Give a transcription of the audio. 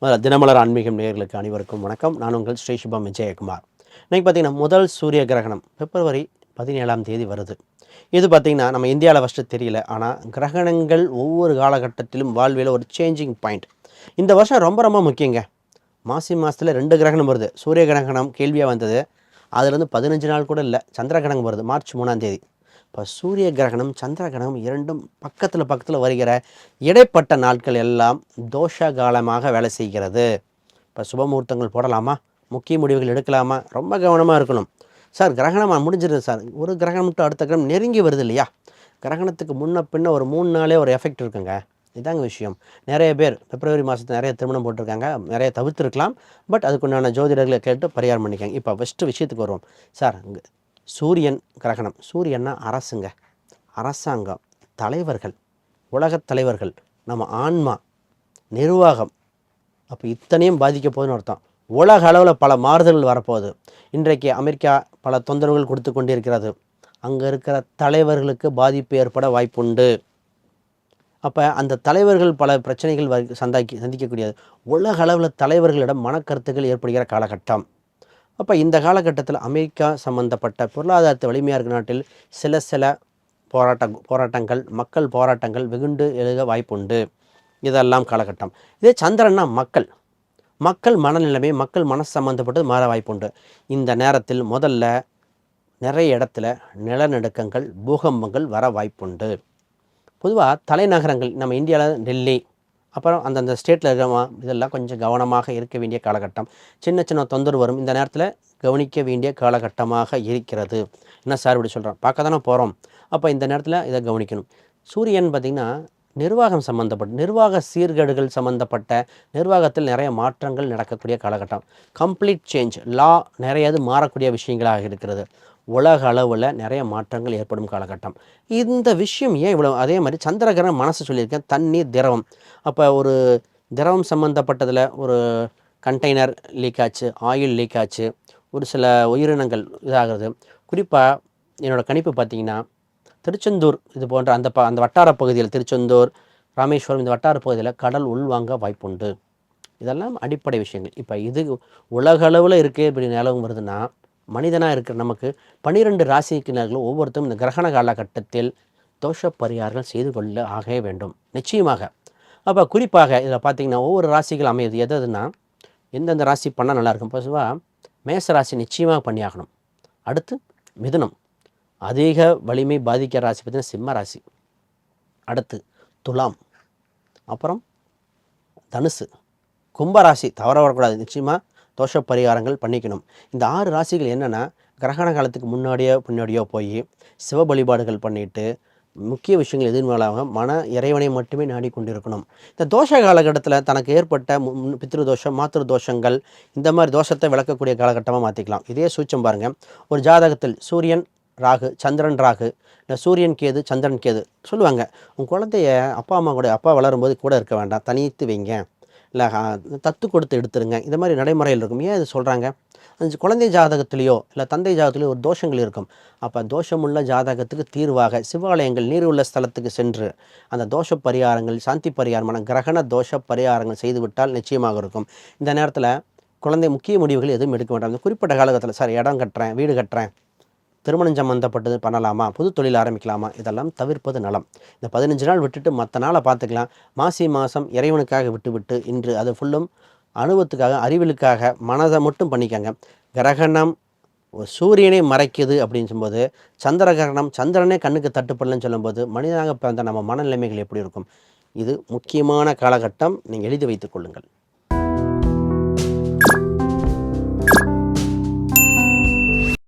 முதல்ல தினமலர் ஆன்மீகம் நேயர்களுக்கு அனைவருக்கும் வணக்கம். நான் உங்கள் ஸ்ரீ சுபம் விஜயகுமார். இன்றைக்கி பார்த்திங்கன்னா முதல் சூரிய கிரகணம் பிப்ரவரி 17ஆம் தேதி வருது. இது பார்த்திங்கன்னா நம்ம இந்தியாவில் ஃபஸ்ட்டு தெரியல. ஆனால் கிரகணங்கள் ஒவ்வொரு காலகட்டத்திலும் வாழ்வில் ஒரு சேஞ்சிங் பாயிண்ட். இந்த வருஷம் ரொம்ப ரொம்ப முக்கியங்க. மாசி மாதத்தில் 2 கிரகணம் வருது. சூரிய கிரகணம் கேள்வியாக வந்தது. அதுலேருந்து 15 நாள் கூட இல்லை, சந்திர கிரகணம் வருது மார்ச் 3ஆம் தேதி. இப்போ சூரிய கிரகணம் சந்திர கிரகணம் இரண்டும் பக்கத்தில் வருகிற இடைப்பட்ட நாட்கள் எல்லாம் தோஷ காலமாக வேலை செய்கிறது. இப்போ சுபமுகூர்த்தங்கள் போடலாமா, முக்கிய முடிவுகள் எடுக்கலாமா, ரொம்ப கவனமாக இருக்கணும். சார் கிரகணமாக முடிஞ்சிருது சார், ஒரு கிரகணம் மட்டும் அடுத்த கிரகணம் நெருங்கி வருது இல்லையா? கிரகணத்துக்கு முன்ன பின்ன ஒரு 3 நாளே ஒரு எஃபெக்ட் இருக்குங்க. இதாங்க விஷயம். நிறைய பேர் பிப்ரவரி மாதத்தில் நிறைய திருமணம் போட்டிருக்காங்க, நிறைய தவிர்த்துருக்கலாம். பட் அதுக்குண்டான ஜோதிடர்களை கேட்டு பரிகாரம் பண்ணிக்காங்க. இப்போ ஃபஸ்ட்டு விஷயத்துக்கு வருவோம். சார் சூரியன் கிரகணம், சூரியன்னா அரசுங்க, அரசாங்கம், தலைவர்கள், உலகத் தலைவர்கள், நம்ம ஆன்மா, நிர்வாகம். அப்போ இத்தனையும் பாதிக்க போகுதுன்னு அர்த்தம். உலக அளவில் பல மாறுதல்கள் வரப்போகுது. இன்றைக்கு அமெரிக்கா பல தொந்தரவுகள் கொடுத்து கொண்டிருக்கிறது. அங்கே இருக்கிற தலைவர்களுக்கு பாதிப்பு ஏற்பட வாய்ப்புண்டு. அப்போ அந்த தலைவர்கள் பல பிரச்சனைகள் சந்திக்கக்கூடியது. உலக அளவில் தலைவர்களிடம் மனக்கருத்துக்கள் ஏற்படுகிற காலகட்டம். அப்போ இந்த காலகட்டத்தில் அமெரிக்கா சம்பந்தப்பட்ட பொருளாதாரத்தை வலிமையாக இருக்கிற நாட்டில் சில போராட்டங்கள், மக்கள் போராட்டங்கள் வெகுண்டு எழுக வாய்ப்புண்டு. இதெல்லாம் காலகட்டம். இதே சந்திரன்னா மக்கள் மனநிலைமை, மக்கள் மனசு சம்மந்தப்பட்டது மாற வாய்ப்புண்டு. இந்த நேரத்தில் முதல்ல நிறைய இடத்துல நிலநடுக்கங்கள், பூகம்பங்கள் வர வாய்ப்புண்டு. பொதுவாக தலைநகரங்கள் நம்ம இந்தியாவில் டெல்லி, அப்புறம் அந்தந்த ஸ்டேட்டில் இருக்கிற இதெல்லாம் கொஞ்சம் கவனமாக இருக்க வேண்டிய காலகட்டம். சின்ன தொந்தரவு வரும். இந்த நேரத்தில் கவனிக்க வேண்டிய காலகட்டமாக இருக்கிறது. என்ன சார் இப்படி சொல்கிறோம்? பார்க்க தானே போகிறோம். அப்போ இந்த நேரத்தில் இதை கவனிக்கணும். சூரியன் பார்த்திங்கன்னா நிர்வாகம் சம்மந்தப்பட்ட, நிர்வாக சீர்கேடுகள் சம்மந்தப்பட்ட, நிர்வாகத்தில் நிறைய மாற்றங்கள் நடக்கக்கூடிய காலகட்டம். கம்ப்ளீட் சேஞ்ச், லா நிறைய மாறக்கூடிய விஷயங்களாக இருக்கிறது. உலக அளவில் நிறைய மாற்றங்கள் ஏற்படும் காலகட்டம். இந்த விஷயம் ஏன் இவ்வளோ? அதே மாதிரி சந்திரகிரகணம் மனசு சொல்லியிருக்கேன், தண்ணீர், திரவம். அப்போ ஒரு திரவம் சம்மந்தப்பட்டதில் ஒரு கண்டெய்னர் லீக் ஆச்சு, ஆயில் லீக் ஆச்சு, ஒரு சில உயிரினங்கள் இதாகிறது. குறிப்பாக என்னோடய கணிப்பு பார்த்திங்கன்னா திருச்செந்தூர் இது போன்ற அந்த வட்டார பகுதியில், திருச்செந்தூர், ராமேஸ்வரம், இந்த வட்டார பகுதியில் கடல் உள்வாங்க வாய்ப்புண்டு. இதெல்லாம் அடிப்படை விஷயங்கள். இப்போ இது உலக அளவில் இருக்கே இப்படி நிலவும் வருதுன்னா, மனிதனாக இருக்கிற நமக்கு 12 ராசிக்கினர்களும் ஒவ்வொருத்தரும் இந்த கிரகண காலகட்டத்தில் தோஷ பரிகாரங்கள் செய்து கொள்ள ஆகவே வேண்டும், நிச்சயமாக. அப்போ குறிப்பாக இதில் பார்த்திங்கன்னா ஒவ்வொரு ராசிகள் அமையுது. எதுனா எந்தெந்த ராசி பண்ணால் நல்லாயிருக்கும்? பொதுவாக மேச ராசி நிச்சயமாக பண்ணியாகணும். அடுத்து மிதுனம், அதிக வலிமை பாதிக்கிற ராசி பார்த்திங்கன்னா சிம்ம ராசி. அடுத்து துலாம், அப்புறம் தனுசு, கும்பராசி தவற வரக்கூடாது. நிச்சயமாக தோஷ பரிகாரங்கள் பண்ணிக்கணும். இந்த 6 ராசிகள் என்னென்னா கிரகண காலத்துக்கு பின்னாடியோ போய் சிவ வழிபாடுகள் பண்ணிவிட்டு முக்கிய விஷயங்கள் எதிர்மேலாக இறைவனை மட்டுமே நாடிக்கொண்டிருக்கணும். இந்த தோஷ காலகட்டத்தில் தனக்கு ஏற்பட்ட பித்ரு தோஷம், மாத்திரு தோஷங்கள், இந்த மாதிரி தோஷத்தை விளக்கக்கூடிய காலகட்டமாக மாற்றிக்கலாம். இதே சூச்சம் பாருங்கள். ஒரு ஜாதகத்தில் சூரியன் ராகு, சந்திரன் ராகு, இல்லை சூரியன் கேது, சந்திரன் கேது சொல்லுவாங்க. உங்கள் குழந்தைய அப்பா வளரும்போது கூட இருக்க வேண்டாம், தனித்து வைங்க, இல்லை தத்து கொடுத்து எடுத்துருங்க. இந்த மாதிரி நடைமுறையில் இருக்கும். ஏன் இது சொல்கிறாங்க? அந்த குழந்தை ஜாதகத்திலேயோ இல்லை தந்தை ஜாதகத்திலேயோ ஒரு தோஷங்கள் இருக்கும். அப்போ தோஷமுள்ள ஜாதகத்துக்கு தீர்வாக சிவாலயங்கள், நீர் உள்ள ஸ்தலத்துக்கு சென்று அந்த தோஷ பரிகாரங்கள், சாந்தி பரிகாரமான கிரகண தோஷ பரிகாரங்கள் செய்துவிட்டால் நிச்சயமாக இருக்கும். இந்த நேரத்தில் குழந்தை முக்கிய முடிவுகள் எதுவும் எடுக்க வேண்டாம். இந்த குறிப்பிட்ட காலகட்டத்தில் சார் இடம் கட்டுறேன், வீடு கட்டுறேன், திருமணம் சம்மந்தப்பட்டது பண்ணலாமா, புது தொழில் ஆரம்பிக்கலாமா, இதெல்லாம் தவிர்ப்பது நலம். இந்த 15 நாள் விட்டுட்டு மற்ற நாளை பார்த்துக்கலாம். மாசி மாதம் இறைவனுக்காக விட்டுவிட்டு இன்று அது ஃபுல்லும் அனுபவத்துக்காக, அறிவியலுக்காக மனதை மட்டும் பண்ணிக்கங்க. கிரகணம் சூரியனை மறைக்குது அப்படின்னு சொல்லும்போது, சந்திர கிரகணம் சந்திரனே கண்ணுக்கு தட்டுப்படலன்னு சொல்லும்போது, மனிதனாக பிறந்த நம்ம மனநிலைமைகள் எப்படி இருக்கும்? இது முக்கியமான காலகட்டம். நீங்கள் எழுதி வைத்துக் கொள்ளுங்கள்.